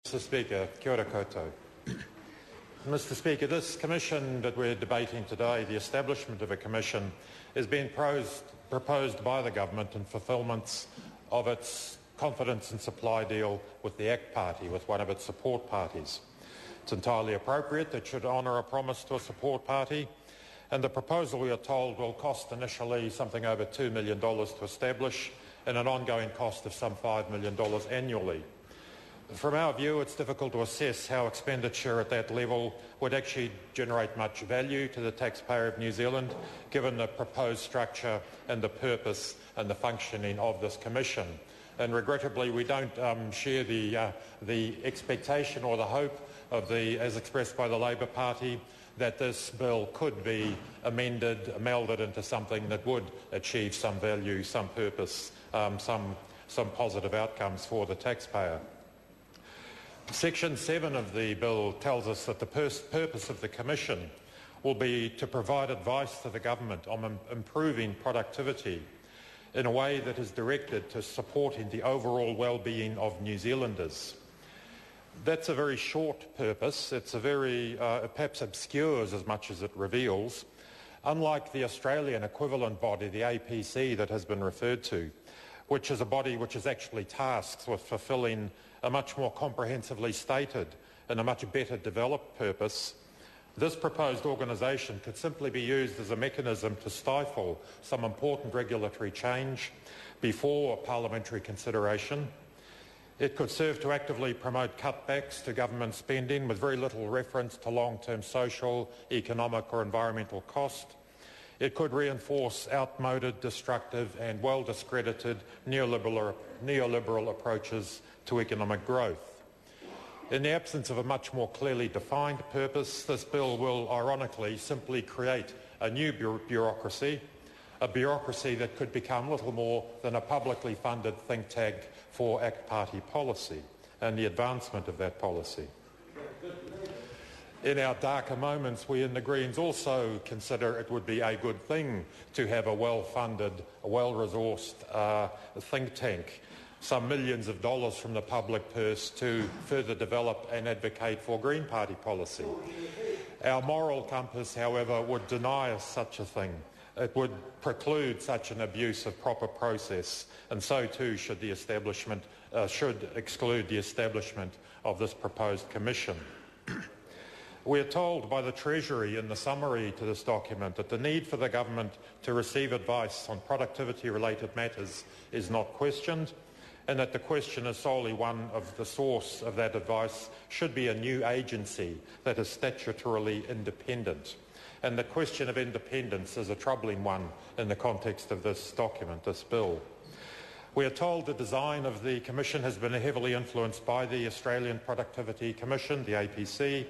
Mr Speaker, kia ora koutou. Mr Speaker, this commission that we're debating today, the establishment of a commission, is being proposed by the government in fulfilment of its confidence and supply deal with the ACT Party, with one of its support parties. It's entirely appropriate. It should honour a promise to a support party, and the proposal, we are told, will cost initially something over $2 million to establish and an ongoing cost of some $5 million annually. From our view, it's difficult to assess how expenditure at that level would actually generate much value to the taxpayer of New Zealand, given the proposed structure and the purpose and the functioning of this commission. And regrettably, we don't share the expectation or the hope of as expressed by the Labour Party, that this bill could be amended, melded into something that would achieve some value, some purpose, some positive outcomes for the taxpayer. Section 7 of the bill tells us that the purpose of the Commission will be to provide advice to the government on improving productivity in a way that is directed to supporting the overall well-being of New Zealanders. That's a very short purpose. It's a very, perhaps obscures as much as it reveals, unlike the Australian equivalent body, the APC, that has been referred to, which is a body which is actually tasked with fulfilling a much more comprehensively stated and a much better developed purpose. This proposed organisation could simply be used as a mechanism to stifle some important regulatory change before parliamentary consideration. It could serve to actively promote cutbacks to government spending with very little reference to long-term social, economic or environmental cost. It could reinforce outmoded, destructive and well-discredited neoliberal approaches to economic growth. In the absence of a much more clearly defined purpose, this bill will ironically simply create a new bureaucracy, a bureaucracy that could become little more than a publicly funded think tank for ACT Party policy and the advancement of that policy. In our darker moments, we in the Greens also consider it would be a good thing to have a well-funded, a well-resourced think tank, some millions of dollars from the public purse to further develop and advocate for Green Party policy. Our moral compass, however, would deny us such a thing. It would preclude such an abuse of proper process, and so too should the establishment, should exclude the establishment of this proposed commission. We are told by the Treasury in the summary to this document that the need for the government to receive advice on productivity-related matters is not questioned, and that the question is solely one of the source of that advice should be a new agency that is statutorily independent. And the question of independence is a troubling one in the context of this document, this bill. We are told the design of the Commission has been heavily influenced by the Australian Productivity Commission, the APC,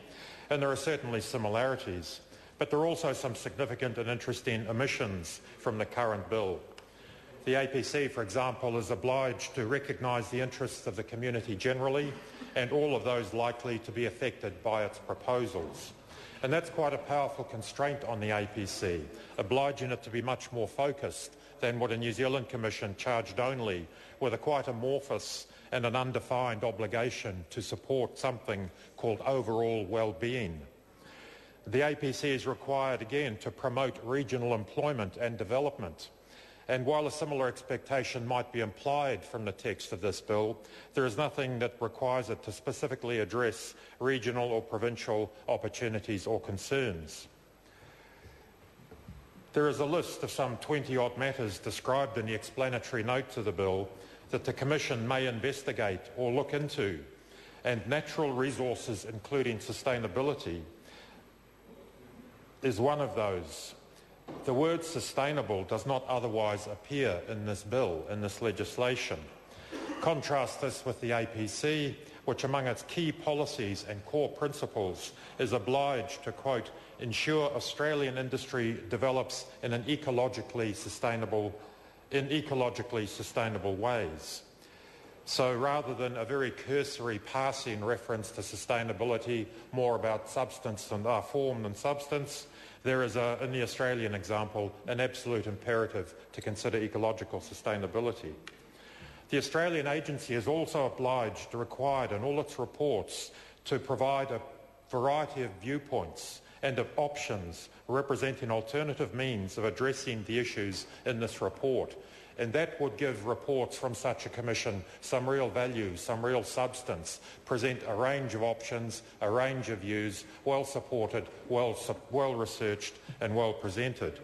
and there are certainly similarities, but there are also some significant and interesting omissions from the current bill. The APC, for example, is obliged to recognise the interests of the community generally and all of those likely to be affected by its proposals. And that's quite a powerful constraint on the APC, obliging it to be much more focused than what a New Zealand Commission charged only with a quite amorphous and an undefined obligation to support something called overall well-being. The APC is required again to promote regional employment and development. And while a similar expectation might be implied from the text of this bill, there is nothing that requires it to specifically address regional or provincial opportunities or concerns. There is a list of some 20-odd matters described in the explanatory note to the bill that the Commission may investigate or look into, and natural resources, including sustainability, is one of those. The word sustainable does not otherwise appear in this bill, in this legislation. Contrast this with the APC, which among its key policies and core principles is obliged to, quote, ensure Australian industry develops in ecologically sustainable ways. So rather than a very cursory passing reference to sustainability, more about substance and form than substance, there is, in the Australian example, an absolute imperative to consider ecological sustainability. The Australian agency is also obliged, required in all its reports, to provide a variety of viewpoints and of options representing alternative means of addressing the issues in this report. And that would give reports from such a commission some real value, some real substance, present a range of options, a range of views, well supported, well researched and well presented.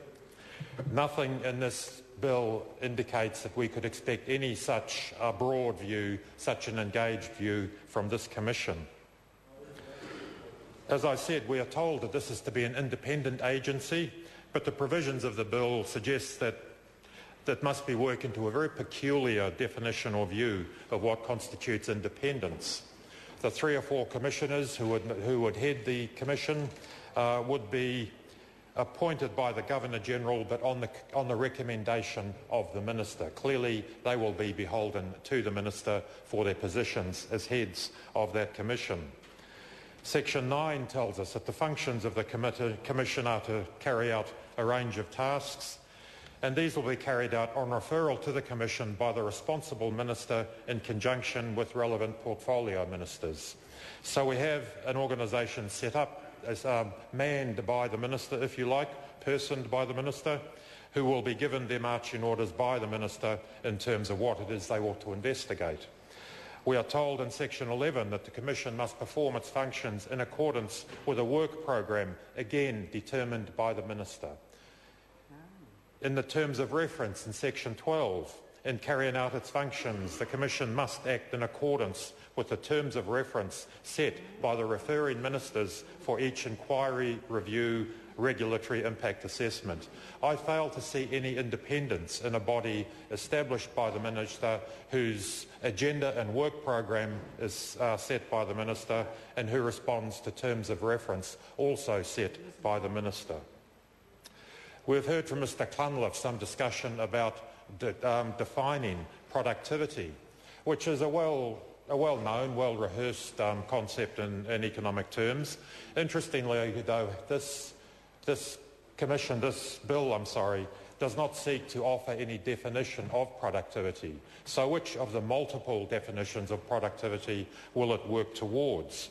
Nothing in this bill indicates that we could expect any such a broad view, such an engaged view from this commission. As I said, we are told that this is to be an independent agency, but the provisions of the bill suggest that must be worked into a very peculiar definition or view of what constitutes independence. The 3 or 4 commissioners who would head the commission would be appointed by the Governor-General, but on the recommendation of the Minister. Clearly, they will be beholden to the Minister for their positions as heads of that commission. Section 9 tells us that the functions of the commission are to carry out a range of tasks, and these will be carried out on referral to the Commission by the responsible Minister in conjunction with relevant portfolio ministers. So we have an organisation set up as manned by the Minister, if you like, personed by the Minister, who will be given their marching orders by the Minister in terms of what it is they ought to investigate. We are told in Section 11 that the Commission must perform its functions in accordance with a work programme, again determined by the Minister. In the terms of reference in Section 12, in carrying out its functions, the Commission must act in accordance with the terms of reference set by the referring ministers for each inquiry, review, regulatory impact assessment. I fail to see any independence in a body established by the Minister whose agenda and work programme is set by the Minister and who responds to terms of reference also set by the Minister. We've heard from Mr Cunliffe some discussion about defining productivity, which is a well-known, well-rehearsed concept in economic terms. Interestingly, though, this bill, does not seek to offer any definition of productivity. So which of the multiple definitions of productivity will it work towards?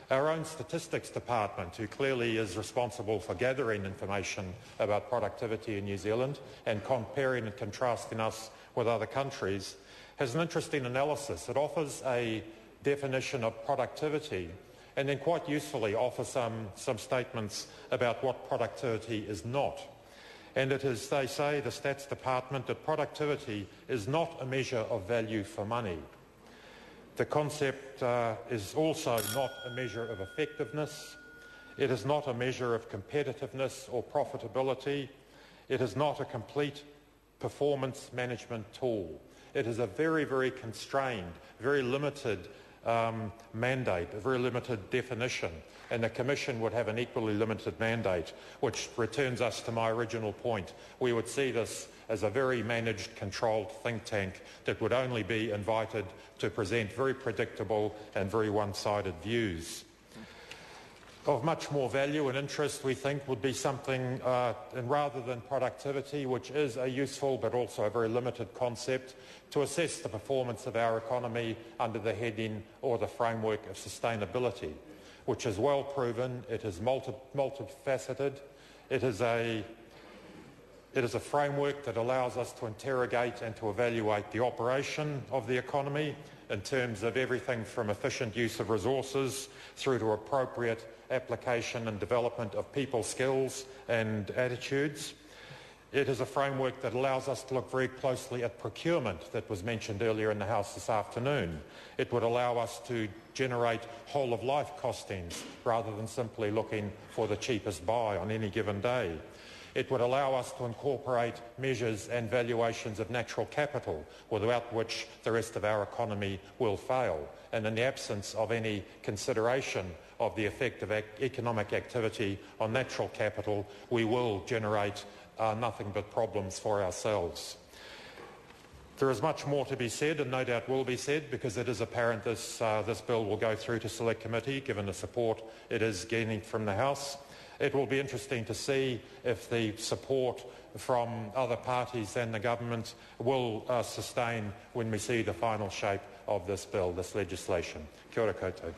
Our own statistics department, who clearly is responsible for gathering information about productivity in New Zealand and comparing and contrasting us with other countries, has an interesting analysis. It offers a definition of productivity and then quite usefully offers some statements about what productivity is not. And it is, they say, the Stats Department, that productivity is not a measure of value for money. The concept is also not a measure of effectiveness. It is not a measure of competitiveness or profitability. It is not a complete performance management tool. It is a very, very constrained, very limited mandate, a very limited definition, and the Commission would have an equally limited mandate, which returns us to my original point. We would see this as a very managed, controlled think tank that would only be invited to present very predictable and very one-sided views. Of much more value and interest, we think, would be something, and rather than productivity, which is a useful but also a very limited concept, to assess the performance of our economy under the heading or the framework of sustainability, which is well proven. It is multifaceted. It is a framework that allows us to interrogate and to evaluate the operation of the economy in terms of everything from efficient use of resources through to appropriate application and development of people skills and attitudes. It is a framework that allows us to look very closely at procurement that was mentioned earlier in the House this afternoon. It would allow us to generate whole-of-life costings rather than simply looking for the cheapest buy on any given day. It would allow us to incorporate measures and valuations of natural capital, without which the rest of our economy will fail. And in the absence of any consideration of the effect of economic activity on natural capital, we will generate nothing but problems for ourselves. There is much more to be said, and no doubt will be said, because it is apparent this bill will go through to Select Committee, given the support it is gaining from the House. It will be interesting to see if the support from other parties than the government will sustain when we see the final shape of this bill, this legislation. Kia ora koutou.